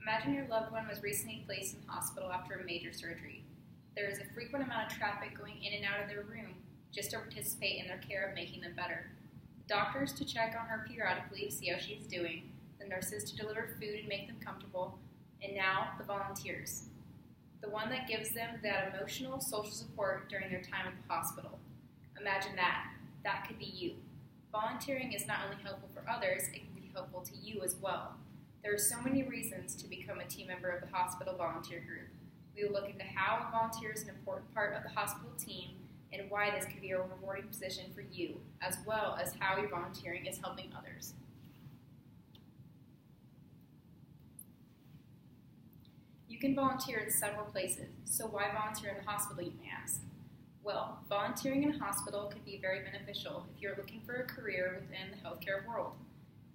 Imagine your loved one was recently placed in hospital after a major surgery. There is a frequent amount of traffic going in and out of their room just to participate in their care of making them better. The doctors to check on her periodically to see how she is doing, the nurses to deliver food and make them comfortable, and now the volunteers. The one that gives them that emotional, social support during their time at the hospital. Imagine that. That could be you. Volunteering is not only helpful for others, it can be helpful to you as well. There are so many reasons to become a team member of the hospital volunteer group. We will look into how a volunteer is an important part of the hospital team and why this could be a rewarding position for you, as well as how your volunteering is helping others. You can volunteer in several places, so why volunteer in the hospital, you may ask? Well, volunteering in a hospital could be very beneficial if you're looking for a career within the healthcare world.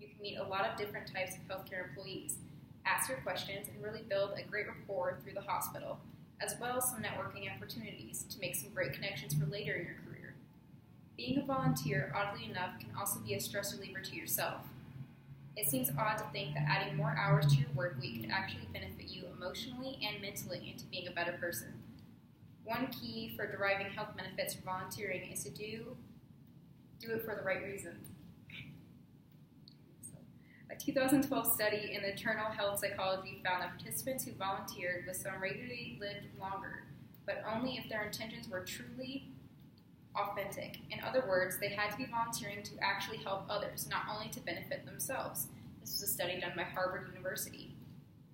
You can meet a lot of different types of healthcare employees, ask your questions, and really build a great rapport through the hospital, as well as some networking opportunities to make some great connections for later in your career. Being a volunteer, oddly enough, can also be a stress reliever to yourself. It seems odd to think that adding more hours to your work week could actually benefit you emotionally and mentally into being a better person. One key for deriving health benefits from volunteering is to do it for the right reasons. A 2012 study in the journal Health Psychology found that participants who volunteered with some regularly lived longer, but only if their intentions were truly authentic. In other words, they had to be volunteering to actually help others, not only to benefit themselves. This was a study done by Harvard University.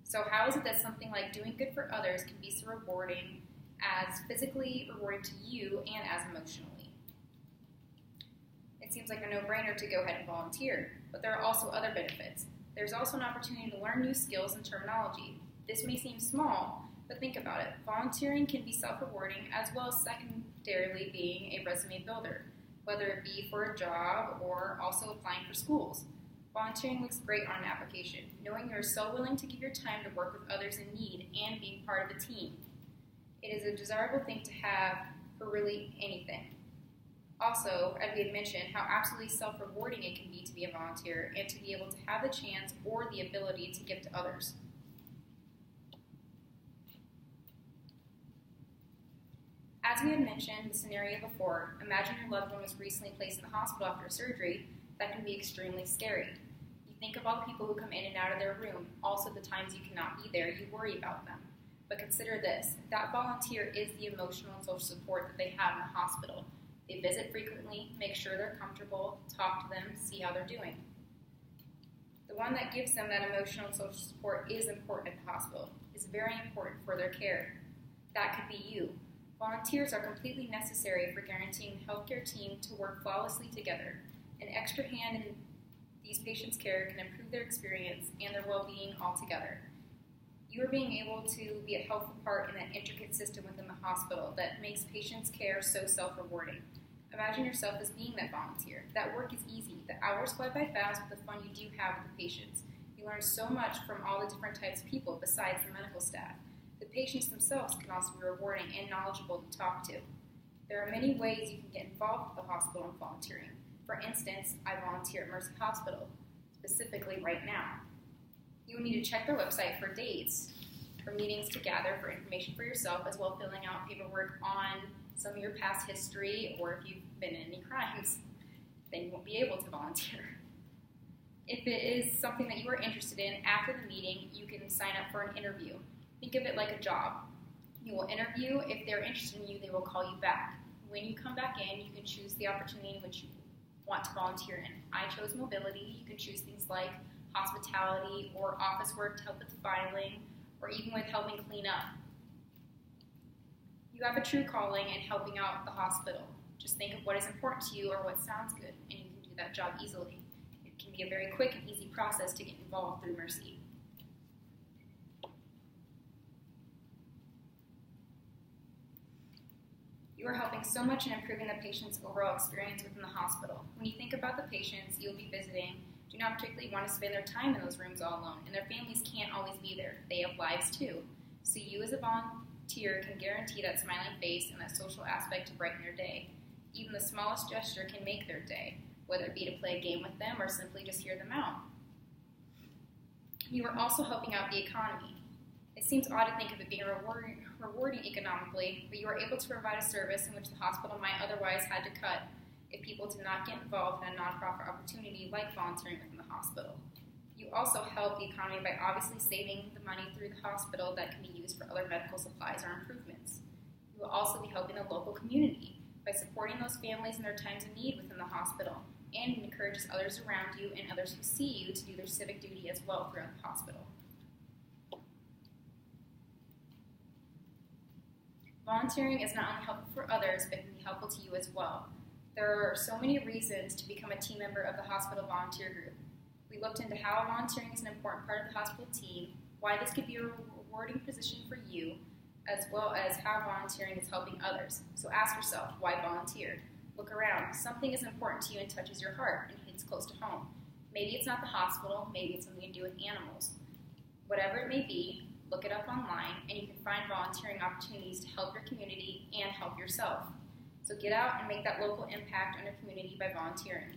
So how is it that something like doing good for others can be so rewarding, as physically rewarding to you and as emotionally? It seems like a no-brainer to go ahead and volunteer, but there are also other benefits. There's also an opportunity to learn new skills and terminology. This may seem small, but think about it. Volunteering can be self-rewarding as well as secondarily being a resume builder, whether it be for a job or also applying for schools. Volunteering looks great on an application, knowing you are so willing to give your time to work with others in need and being part of a team. It is a desirable thing to have for really anything. Also, as we had mentioned, how absolutely self-rewarding it can be to be a volunteer and to be able to have the chance or the ability to give to others. As we had mentioned the scenario before, imagine your loved one was recently placed in the hospital after a surgery. That can be extremely scary. You think of all the people who come in and out of their room, also the times you cannot be there, you worry about them. But consider this, that volunteer is the emotional and social support that they have in the hospital. They visit frequently, make sure they're comfortable, talk to them, see how they're doing. The one that gives them that emotional and social support is important at the hospital, is very important for their care. That could be you. Volunteers are completely necessary for guaranteeing the healthcare team to work flawlessly together. An extra hand in these patients' care can improve their experience and their well-being altogether. You are being able to be a helpful part in that intricate system within the hospital that makes patients' care so self-rewarding. Imagine yourself as being that volunteer. That work is easy. The hours fly by fast with the fun you do have with the patients. You learn so much from all the different types of people besides the medical staff. The patients themselves can also be rewarding and knowledgeable to talk to. There are many ways you can get involved with the hospital and volunteering. For instance, I volunteer at Mercy Hospital, specifically right now. You will need to check their website for dates, for meetings to gather for information for yourself, as well as filling out paperwork on some of your past history, or if you've been in any crimes, then you won't be able to volunteer. If it is something that you are interested in, after the meeting, you can sign up for an interview. Think of it like a job. You will interview. If they're interested in you, they will call you back. When you come back in, you can choose the opportunity in which you want to volunteer in. I chose mobility. You can choose things like hospitality or office work to help with filing, or even with helping clean up. You have a true calling in helping out the hospital. Just think of what is important to you or what sounds good, and you can do that job easily. It can be a very quick and easy process to get involved through Mercy. You are helping so much in improving the patient's overall experience within the hospital. When you think about the patients you'll be visiting, do not particularly want to spend their time in those rooms all alone, and their families can't always be there. They have lives too. So you as a volunteer can guarantee that smiling face and that social aspect to brighten their day. Even the smallest gesture can make their day, whether it be to play a game with them or simply just hear them out. You are also helping out the economy. It seems odd to think of it being rewarding economically, but you are able to provide a service in which the hospital might otherwise had to cut if people did not get involved in a nonprofit opportunity like volunteering within the hospital. You also help the economy by obviously saving the money through the hospital that can be used for other medical supplies or improvements. You will also be helping the local community by supporting those families in their times of need within the hospital, and it encourages others around you and others who see you to do their civic duty as well throughout the hospital. Volunteering is not only helpful for others, but can be helpful to you as well. There are so many reasons to become a team member of the hospital volunteer group. We looked into how volunteering is an important part of the hospital team, why this could be a rewarding position for you, as well as how volunteering is helping others. So ask yourself, why volunteer? Look around. Something is important to you and touches your heart and hits close to home. Maybe it's not the hospital, maybe it's something to do with animals. Whatever it may be, look it up online, and you can find volunteering opportunities to help your community and help yourself. So get out and make that local impact on your community by volunteering.